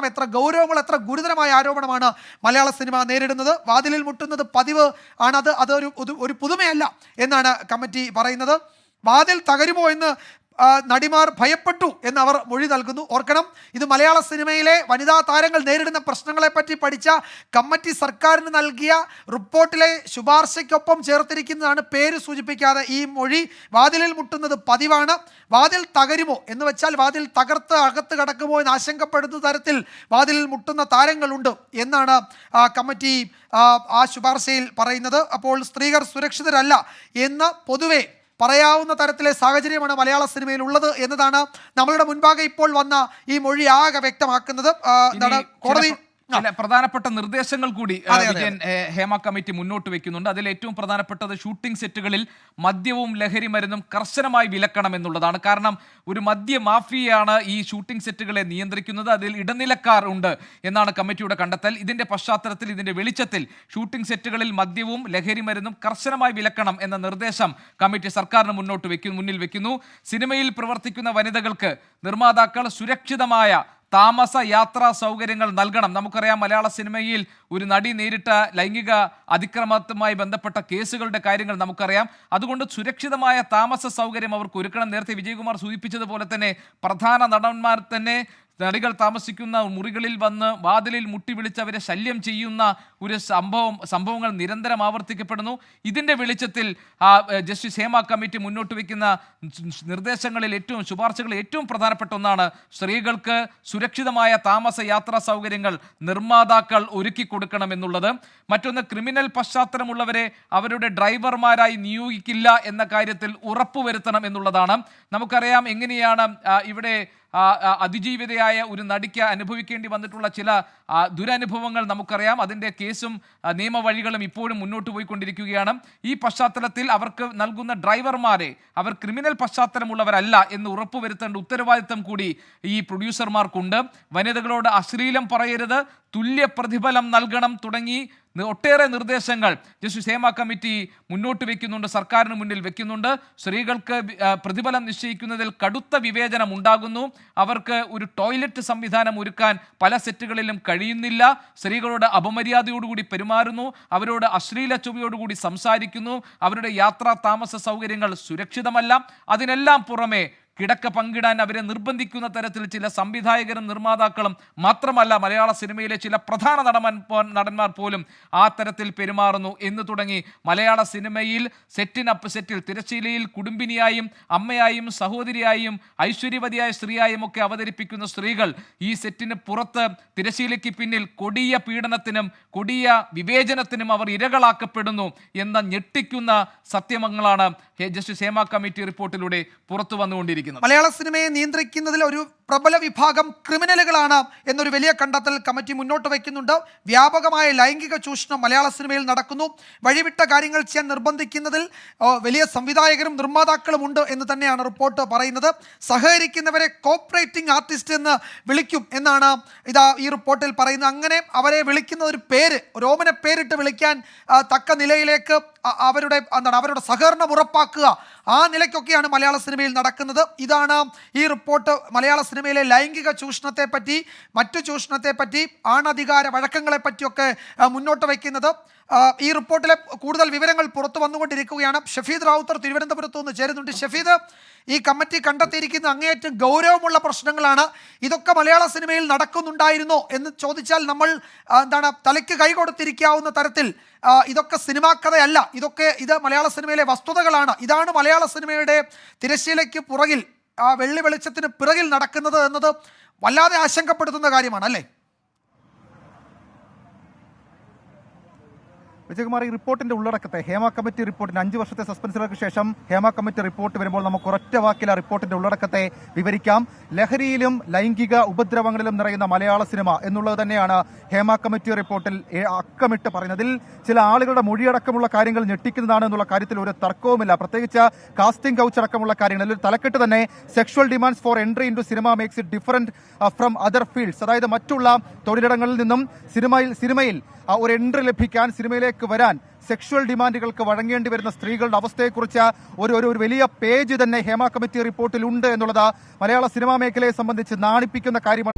എത്ര ഗൗരവമുള്ള, എത്ര ഗുരുതരമായ ആരോപണമാണ് മലയാള സിനിമ നേരിടുന്നത്. വാതിലിൽ മുട്ടുന്നത് പതിവ് ആണ്, അതൊരു പുതുമയല്ല എന്നാണ് കമ്മിറ്റി പറയുന്നത്. വാതിൽ തകരുമോ എന്ന് നടിമാർ ഭയപ്പെട്ടു എന്ന് അവർ മൊഴി നൽകുന്നു. ഓർക്കണം, ഇത് മലയാള സിനിമയിലെ വനിതാ താരങ്ങൾ നേരിടുന്ന പ്രശ്നങ്ങളെപ്പറ്റി പഠിച്ച കമ്മിറ്റി സർക്കാരിന് നൽകിയ റിപ്പോർട്ടിലെ ശുപാർശയ്ക്കൊപ്പം ചേർത്തിരിക്കുന്നതാണ്. പേര് സൂചിപ്പിക്കാതെ ഈ മൊഴി. വാതിലിൽ മുട്ടുന്നത് പതിവാണ്. വാതിൽ തകരുമോ എന്ന് വെച്ചാൽ വാതിൽ തകർത്ത് അകത്ത് കടക്കുമോ എന്ന് ആശങ്കപ്പെടുന്ന തരത്തിൽ വാതിലിൽ മുട്ടുന്ന താരങ്ങളുണ്ട് എന്നാണ് കമ്മിറ്റി ആ ശുപാർശയിൽ പറയുന്നത്. അപ്പോൾ സ്ത്രീകൾ സുരക്ഷിതരല്ല എന്ന് പൊതുവെ പറയാവുന്ന തരത്തിലെ സാഹചര്യമാണ് മലയാള സിനിമയിൽ ഉള്ളത് എന്നതാണ് നമ്മളുടെ മുൻപാകെ ഇപ്പോൾ വന്ന ഈ മൊഴി ആകെ വ്യക്തമാക്കുന്നത്. കോടതി ചില പ്രധാനപ്പെട്ട നിർദ്ദേശങ്ങൾ കൂടി ഹേമ കമ്മിറ്റി മുന്നോട്ട് വെക്കുന്നുണ്ട്. അതിൽ ഏറ്റവും പ്രധാനപ്പെട്ടത് ഷൂട്ടിംഗ് സെറ്റുകളിൽ മദ്യവും ലഹരി മരുന്നും കർശനമായി വിലക്കണം എന്നുള്ളതാണ്. കാരണം ഒരു മദ്യ മാഫിയയാണ് ഈ ഷൂട്ടിംഗ് സെറ്റുകളെ നിയന്ത്രിക്കുന്നത്. അതിൽ ഇടനിലക്കാർ ഉണ്ട് എന്നാണ് കമ്മിറ്റിയുടെ കണ്ടെത്തൽ. ഇതിന്റെ പശ്ചാത്തലത്തിൽ, ഇതിന്റെ വെളിച്ചത്തിൽ ഷൂട്ടിംഗ് സെറ്റുകളിൽ മദ്യവും ലഹരി മരുന്നും കർശനമായി വിലക്കണം എന്ന നിർദ്ദേശം കമ്മിറ്റി സർക്കാരിന് മുന്നിൽ വെക്കുന്നു. സിനിമയിൽ പ്രവർത്തിക്കുന്ന വനിതകൾക്ക് നിർമ്മാതാക്കൾ സുരക്ഷിതമായ താമസ യാത്രാ സൗകര്യങ്ങൾ നൽകണം. നമുക്കറിയാം, മലയാള സിനിമയിൽ ഒരു നടി നേരിട്ട ലൈംഗിക അതിക്രമവുമായി ബന്ധപ്പെട്ട കേസുകളുടെ കാര്യങ്ങൾ നമുക്കറിയാം. അതുകൊണ്ട് സുരക്ഷിതമായ താമസ സൗകര്യം അവർക്ക് ഒരുക്കണം. നേരത്തെ വിജയകുമാർ സൂചിപ്പിച്ചതുപോലെ തന്നെ പ്രധാന നടന്മാർ തന്നെ നടികൾ താമസിക്കുന്ന മുറികളിൽ വന്ന് വാതിലിൽ മുട്ടി വിളിച്ച് അവരെ ശല്യം ചെയ്യുന്ന ഒരു സംഭവങ്ങൾ നിരന്തരം ആവർത്തിക്കപ്പെടുന്നു. ഇതിൻ്റെ വെളിച്ചത്തിൽ ജസ്റ്റിസ് ഹേമ കമ്മിറ്റി മുന്നോട്ട് വയ്ക്കുന്ന നിർദ്ദേശങ്ങളിൽ ശുപാർശകളിൽ ഏറ്റവും പ്രധാനപ്പെട്ട ഒന്നാണ് സ്ത്രീകൾക്ക് സുരക്ഷിതമായ താമസ യാത്രാ സൗകര്യങ്ങൾ നിർമ്മാതാക്കൾ ഒരുക്കി കൊടുക്കണം എന്നുള്ളത്. മറ്റൊന്ന്, ക്രിമിനൽ പശ്ചാത്തലമുള്ളവരെ അവരുടെ ഡ്രൈവർമാരായി നിയോഗിക്കില്ല എന്ന കാര്യത്തിൽ ഉറപ്പുവരുത്തണം എന്നുള്ളതാണ്. നമുക്കറിയാം എങ്ങനെയാണ് ഇവിടെ അതിജീവിതയായ ഒരു നടിക്ക് അനുഭവിക്കേണ്ടി വന്നിട്ടുള്ള ചില ദുരനുഭവങ്ങൾ നമുക്കറിയാം. അതിൻ്റെ കേസും നിയമവഴികളും ഇപ്പോഴും മുന്നോട്ട് പോയിക്കൊണ്ടിരിക്കുകയാണ്. ഈ പശ്ചാത്തലത്തിൽ അവർക്ക് നൽകുന്ന ഡ്രൈവർമാരെ അവർ ക്രിമിനൽ പശ്ചാത്തലമുള്ളവരല്ല എന്ന് ഉറപ്പുവരുത്തേണ്ട ഉത്തരവാദിത്തം കൂടി ഈ പ്രൊഡ്യൂസർമാർക്കുണ്ട്. വനിതകളോട് അശ്ലീലം പറയരുത്, തുല്യ പ്രതിഫലം നൽകണം തുടങ്ങി ഒട്ടേറെ നിർദ്ദേശങ്ങൾ ജസ്റ്റിസ് ഹേമ കമ്മിറ്റി മുന്നോട്ട് വയ്ക്കുന്നുണ്ട്, സർക്കാരിന് മുന്നിൽ വെക്കുന്നുണ്ട്. സ്ത്രീകൾക്ക് പ്രതിഫലം നിശ്ചയിക്കുന്നതിൽ കടുത്ത വിവേചനം ഉണ്ടാകുന്നു. അവർക്ക് ഒരു ടോയ്ലറ്റ് സംവിധാനം ഒരുക്കാൻ പല സെറ്റുകളിലും കഴിയുന്നില്ല. സ്ത്രീകളോട് അപമര്യാദയോടുകൂടി പെരുമാറുന്നു, അവരോട് അശ്ലീല ചൊവ്വയോടുകൂടി സംസാരിക്കുന്നു. അവരുടെ യാത്രാ താമസ സൗകര്യങ്ങൾ സുരക്ഷിതമല്ല. അതിനെല്ലാം പുറമെ കിടക്ക പങ്കിടാൻ അവരെ നിർബന്ധിക്കുന്ന തരത്തിൽ ചില സംവിധായകരും നിർമ്മാതാക്കളും മാത്രമല്ല, മലയാള സിനിമയിലെ ചില പ്രധാന നടന്മാർ പോലും ആ തരത്തിൽ പെരുമാറുന്നു എന്ന് തുടങ്ങി മലയാള സിനിമയിൽ സെറ്റിൽ തിരശ്ശീലയിൽ കുടുംബിനിയായും അമ്മയായും സഹോദരിയായും ഐശ്വര്യവതിയായ സ്ത്രീയായും ഒക്കെ അവതരിപ്പിക്കുന്ന സ്ത്രീകൾ ഈ സെറ്റിന് പുറത്ത് തിരശ്ശീലയ്ക്ക് പിന്നിൽ കൊടിയ പീഡനത്തിനും കൊടിയ വിവേചനത്തിനും അവർ ഇരകളാക്കപ്പെടുന്നു എന്ന ഞെട്ടിക്കുന്ന സത്യമങ്ങളാണ് ജസ്റ്റിസ് ഹേമ കമ്മിറ്റി റിപ്പോർട്ടിലൂടെ പുറത്തു വന്നുകൊണ്ടിരിക്കുന്നത്. മലയാള സിനിമയെ നിയന്ത്രിക്കുന്നതിൽ ഒരു പ്രബല വിഭാഗം ക്രിമിനലുകളാണ് എന്നൊരു വലിയ കണ്ടെത്തൽ കമ്മിറ്റി മുന്നോട്ട് വയ്ക്കുന്നുണ്ട്. വ്യാപകമായ ലൈംഗിക ചൂഷണം മലയാള സിനിമയിൽ നടക്കുന്നു. വഴിവിട്ട കാര്യങ്ങൾ ചെയ്യാൻ നിർബന്ധിക്കുന്നതിൽ വലിയ സംവിധായകരും നിർമ്മാതാക്കളും ഉണ്ട് എന്ന് തന്നെയാണ് റിപ്പോർട്ട് പറയുന്നത്. സഹകരിക്കുന്നവരെ കോപ്പറേറ്റിംഗ് ആർട്ടിസ്റ്റ് എന്ന് വിളിക്കും എന്നാണ് ഈ റിപ്പോർട്ടിൽ പറയുന്നത്. അങ്ങനെ അവരെ വിളിക്കുന്ന ഒരു പേര്, ഒരു ഓമന പേരിട്ട് വിളിക്കാൻ തക്ക നിലയിലേക്ക് അവരുടെ സഹകരണം ഉറപ്പാക്കുക, ആ നിലയ്ക്കൊക്കെയാണ് മലയാള സിനിമയിൽ നടക്കുന്നത്. ഇതാണ് ഈ റിപ്പോർട്ട് മലയാള സിനിമയിലെ ലൈംഗിക ചൂഷണത്തെപ്പറ്റി, മറ്റു ചൂഷണത്തെപ്പറ്റി, ആണധികാര വഴക്കങ്ങളെ പറ്റിയൊക്കെ മുന്നോട്ട് വയ്ക്കുന്നത്. ഈ റിപ്പോർട്ടിലെ കൂടുതൽ വിവരങ്ങൾ പുറത്തു വന്നുകൊണ്ടിരിക്കുകയാണ്. ഷഫീദ് റാവുത്തർ തിരുവനന്തപുരത്ത് നിന്ന് ചേരുന്നുണ്ട്. ഷഫീദ്, ഈ കമ്മിറ്റി കണ്ടെത്തിയിരിക്കുന്ന അങ്ങേയറ്റം ഗൗരവമുള്ള പ്രശ്നങ്ങളാണ്. ഇതൊക്കെ മലയാള സിനിമയിൽ നടക്കുന്നുണ്ടായിരുന്നോ എന്ന് ചോദിച്ചാൽ നമ്മൾ തലയ്ക്ക് കൈ കൊടുത്തിരിക്കാവുന്ന തരത്തിൽ ഇതൊക്കെ സിനിമാ കഥയല്ല, ഇത് മലയാള സിനിമയിലെ വസ്തുതകളാണ്. ഇതാണ് മലയാള സിനിമയുടെ തിരശ്ശീലയ്ക്ക് പുറകിൽ, വെള്ളി വെളിച്ചത്തിന് പിറകിൽ നടക്കുന്നത് എന്നത് വല്ലാതെ ആശങ്കപ്പെടുത്തുന്ന കാര്യമാണ്, അല്ലേ? വിജയകുമാർ, ഈ റിപ്പോർട്ടിന്റെ ഉള്ളടക്കത്തെ, ഹേമ കമ്മിറ്റി റിപ്പോർട്ടിന് 5 വർഷത്തെ സസ്പെൻസുകൾക്ക് ശേഷം ഹേമ കമ്മിറ്റി റിപ്പോർട്ട് വരുമ്പോൾ നമുക്ക് ഒരൊറ്റ വാക്കിൽ ആ റിപ്പോർട്ടിന്റെ ഉള്ളടക്കത്തെ വിവരിക്കാം. ലഹരിയിലും ലൈംഗിക ഉപദ്രവങ്ങളിലും നിറയുന്ന മലയാള സിനിമ എന്നുള്ളത് തന്നെയാണ് ഹേമ കമ്മിറ്റി റിപ്പോർട്ടിൽ അക്കമിട്ട് പറയുന്നത്. ഇതിൽ ചില ആളുകളുടെ മൊഴിയടക്കമുള്ള കാര്യങ്ങൾ ഞെട്ടിക്കുന്നതാണ് എന്നുള്ള കാര്യത്തിൽ ഒരു തർക്കവുമില്ല. പ്രത്യേകിച്ച് കാസ്റ്റിംഗ് കൗച്ച് അടക്കമുള്ള കാര്യങ്ങൾ, ഒരു തലക്കെട്ട് തന്നെ sexual demands for entry into cinema makes it different from other fields. അതായത് മറ്റുള്ള തൊഴിലിടങ്ങളിൽ നിന്നും സിനിമയിൽ ഒരു എൻട്രി ലഭിക്കാൻ, സിനിമയിലേക്ക് വരാൻ സെക്ഷൽ ഡിമാൻഡുകൾക്ക് വഴങ്ങേണ്ടി വരുന്ന സ്ത്രീകളുടെ അവസ്ഥയെക്കുറിച്ച് ഒരു വലിയ പേജ് തന്നെ ഹേമ കമ്മിറ്റി റിപ്പോർട്ടിൽ ഉണ്ട് എന്നുള്ളത് മലയാള സിനിമാ മേഖലയെ സംബന്ധിച്ച് നാണിപ്പിക്കുന്ന കാര്യമാണ്.